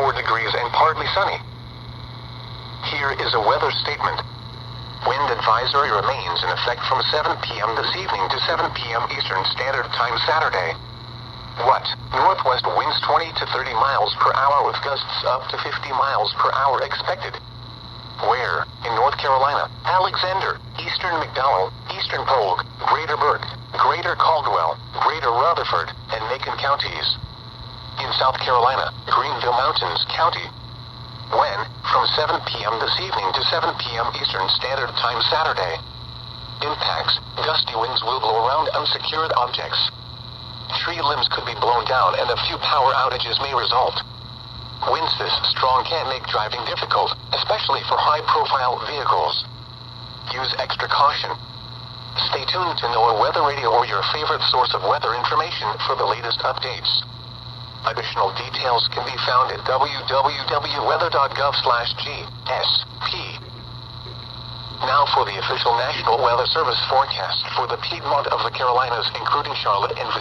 74 degrees and partly sunny. Here is a weather statement. Wind advisory remains in effect from 7 p.m. this evening to 7 p.m. Eastern Standard Time Saturday. What? Northwest winds 20 to 30 miles per hour with gusts up to 50 miles per hour expected. Where? In North Carolina, Alexander, Eastern McDowell, Eastern Polk, Greater Burke, Greater Caldwell, Greater Rutherford, and Macon counties. In South Carolina, Greenville Mountains County. When? From 7 p.m. this evening to 7 p.m. Eastern Standard Time Saturday. Impacts: gusty winds will blow around unsecured objects. Tree limbs could be blown down and a few power outages may result. Winds this strong can make driving difficult, especially for high-profile vehicles. Use extra caution. Stay tuned to NOAA Weather Radio or your favorite source of weather information for the latest updates. Additional details can be found at www.weather.gov/GSP. Now for the official National Weather Service forecast for the Piedmont of the Carolinas, including Charlotte and vicinity.